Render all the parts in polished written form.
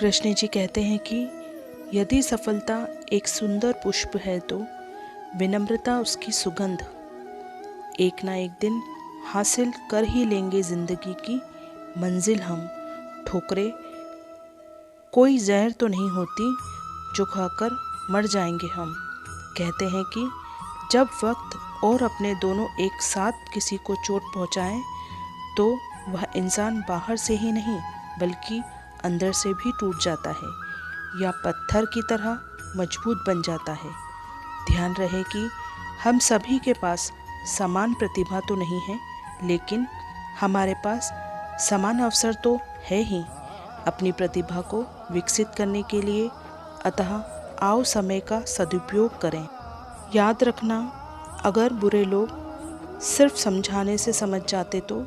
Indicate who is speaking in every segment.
Speaker 1: कृष्ण जी कहते हैं कि यदि सफलता एक सुंदर पुष्प है तो विनम्रता उसकी सुगंध। एक ना एक दिन हासिल कर ही लेंगे ज़िंदगी की मंजिल हम। ठोकरें कोई जहर तो नहीं होती जो खाकर मर जाएंगे हम। कहते हैं कि जब वक्त और अपने दोनों एक साथ किसी को चोट पहुंचाएं तो वह इंसान बाहर से ही नहीं बल्कि अंदर से भी टूट जाता है या पत्थर की तरह मजबूत बन जाता है। ध्यान रहे कि हम सभी के पास समान प्रतिभा तो नहीं है, लेकिन हमारे पास समान अवसर तो है ही अपनी प्रतिभा को विकसित करने के लिए। अतः आओ समय का सदुपयोग करें। याद रखना, अगर बुरे लोग सिर्फ समझाने से समझ जाते तो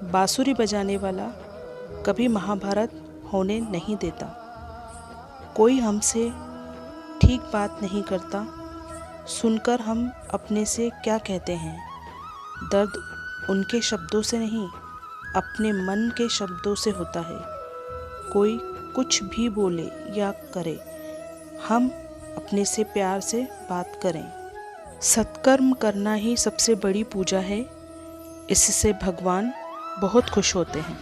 Speaker 1: बांसुरी बजाने वाला कभी महाभारत होने नहीं देता। कोई हमसे ठीक बात नहीं करता, सुनकर हम अपने से क्या कहते हैं। दर्द उनके शब्दों से नहीं, अपने मन के शब्दों से होता है। कोई कुछ भी बोले या करे, हम अपने से प्यार से बात करें। सत्कर्म करना ही सबसे बड़ी पूजा है, इससे भगवान बहुत खुश होते हैं।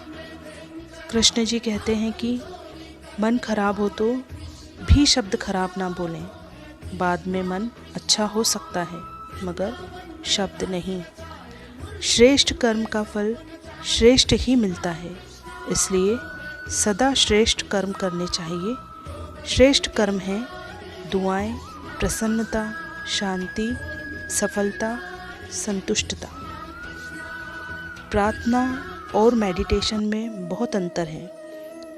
Speaker 1: कृष्ण जी कहते हैं कि मन खराब हो तो भी शब्द खराब ना बोलें। बाद में मन अच्छा हो सकता है मगर शब्द नहीं। श्रेष्ठ कर्म का फल श्रेष्ठ ही मिलता है, इसलिए सदा श्रेष्ठ कर्म करने चाहिए। श्रेष्ठ कर्म है दुआएं, प्रसन्नता, शांति, सफलता, संतुष्टता। प्रार्थना और मेडिटेशन में बहुत अंतर है।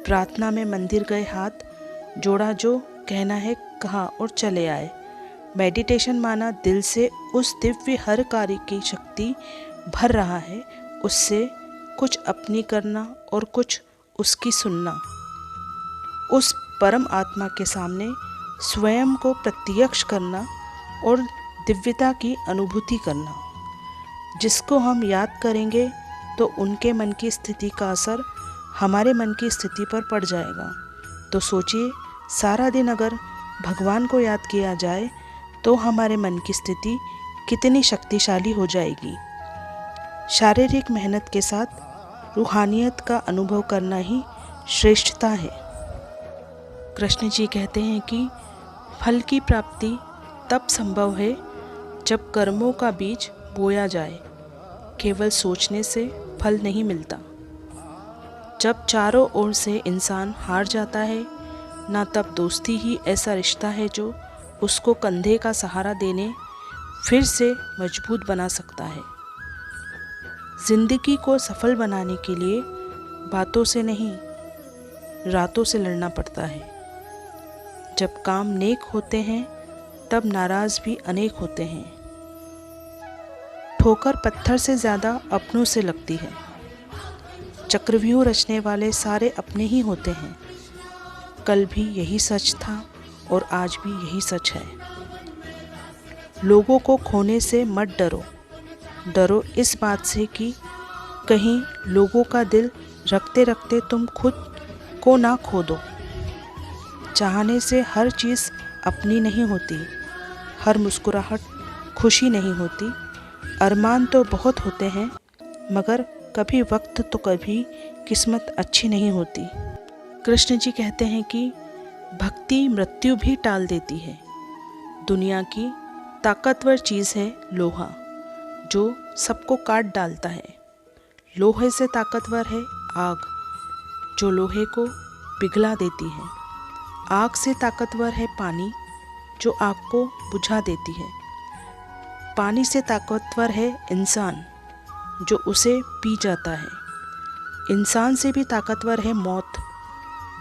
Speaker 1: प्रार्थना में मंदिर गए, हाथ जोड़ा, जो कहना है कहा और चले आए। मेडिटेशन माना दिल से उस दिव्य हर कार्य की शक्ति भर रहा है, उससे कुछ अपनी करना और कुछ उसकी सुनना। उस परम आत्मा के सामने स्वयं को प्रत्यक्ष करना और दिव्यता की अनुभूति करना। जिसको हम याद करेंगे तो उनके मन की स्थिति का असर हमारे मन की स्थिति पर पड़ जाएगा। तो सोचिए, सारा दिन अगर भगवान को याद किया जाए तो हमारे मन की स्थिति कितनी शक्तिशाली हो जाएगी। शारीरिक मेहनत के साथ रूहानियत का अनुभव करना ही श्रेष्ठता है। कृष्ण जी कहते हैं कि फल की प्राप्ति तब संभव है जब कर्मों का बीज बोया जाए। केवल सोचने से फल नहीं मिलता। जब चारों ओर से इंसान हार जाता है ना, तब दोस्ती ही ऐसा रिश्ता है जो उसको कंधे का सहारा देने फिर से मजबूत बना सकता है। जिंदगी को सफल बनाने के लिए बातों से नहीं, रातों से लड़ना पड़ता है। जब काम नेक होते हैं तब नाराज भी अनेक होते हैं। ठोकर पत्थर से ज़्यादा अपनों से लगती है। चक्रव्यूह रचने वाले सारे अपने ही होते हैं। कल भी यही सच था और आज भी यही सच है। लोगों को खोने से मत डरो, डरो इस बात से कि कहीं लोगों का दिल रखते रखते तुम खुद को ना खो दो। चाहने से हर चीज़ अपनी नहीं होती, हर मुस्कुराहट खुशी नहीं होती। अरमान तो बहुत होते हैं मगर कभी वक्त तो कभी किस्मत अच्छी नहीं होती। कृष्ण जी कहते हैं कि भक्ति मृत्यु भी टाल देती है। दुनिया की ताकतवर चीज़ है लोहा, जो सबको काट डालता है। लोहे से ताकतवर है आग, जो लोहे को पिघला देती है। आग से ताकतवर है पानी, जो आग को बुझा देती है। पानी से ताकतवर है इंसान, जो उसे पी जाता है। इंसान से भी ताकतवर है मौत,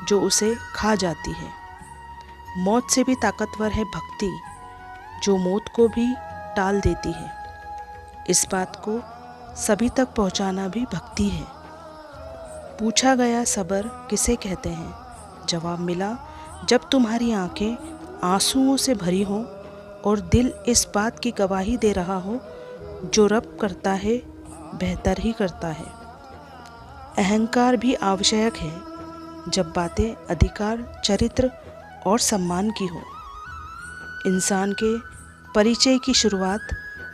Speaker 1: जो उसे खा जाती है। मौत से भी ताकतवर है भक्ति, जो मौत को भी टाल देती है। इस बात को सभी तक पहुंचाना भी भक्ति है। पूछा गया सब्र किसे कहते हैं? जवाब मिला, जब तुम्हारी आंखें आंसुओं से भरी हों और दिल इस बात की गवाही दे रहा हो, जो रब करता है बेहतर ही करता है। अहंकार भी आवश्यक है, जब बातें अधिकार, चरित्र और सम्मान की हो। इंसान के परिचय की शुरुआत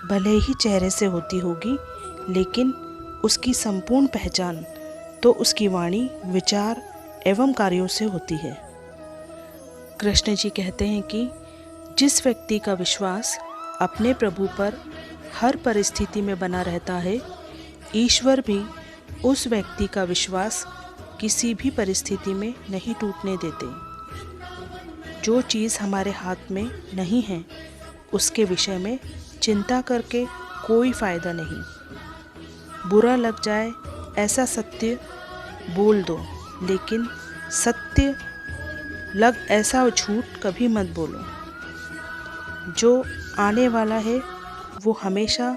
Speaker 1: भले ही चेहरे से होती होगी, लेकिन उसकी संपूर्ण पहचान तो उसकी वाणी, विचार एवं कार्यों से होती है। कृष्ण जी कहते हैं कि जिस व्यक्ति का विश्वास अपने प्रभु पर हर परिस्थिति में बना रहता है, ईश्वर भी उस व्यक्ति का विश्वास किसी भी परिस्थिति में नहीं टूटने देते। जो चीज़ हमारे हाथ में नहीं है, उसके विषय में चिंता करके कोई फ़ायदा नहीं। बुरा लग जाए ऐसा सत्य बोल दो, लेकिन सत्य लग ऐसा झूठ कभी मत बोलो। जो आने वाला है वो हमेशा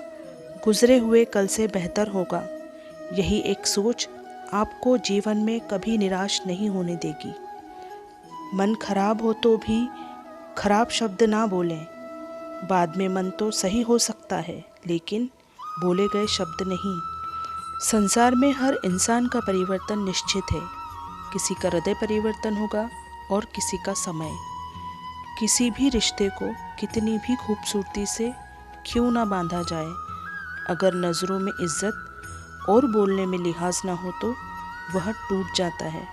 Speaker 1: गुजरे हुए कल से बेहतर होगा। यही एक सोच आपको जीवन में कभी निराश नहीं होने देगी। मन खराब हो तो भी खराब शब्द ना बोलें। बाद में मन तो सही हो सकता है, लेकिन बोले गए शब्द नहीं। संसार में हर इंसान का परिवर्तन निश्चित है। किसी का हृदय परिवर्तन होगा और किसी का समय। किसी भी रिश्ते को कितनी भी खूबसूरती से क्यों ना बांधा जाए, अगर नज़रों में इज्जत और बोलने में लिहाज ना हो तो वह टूट जाता है।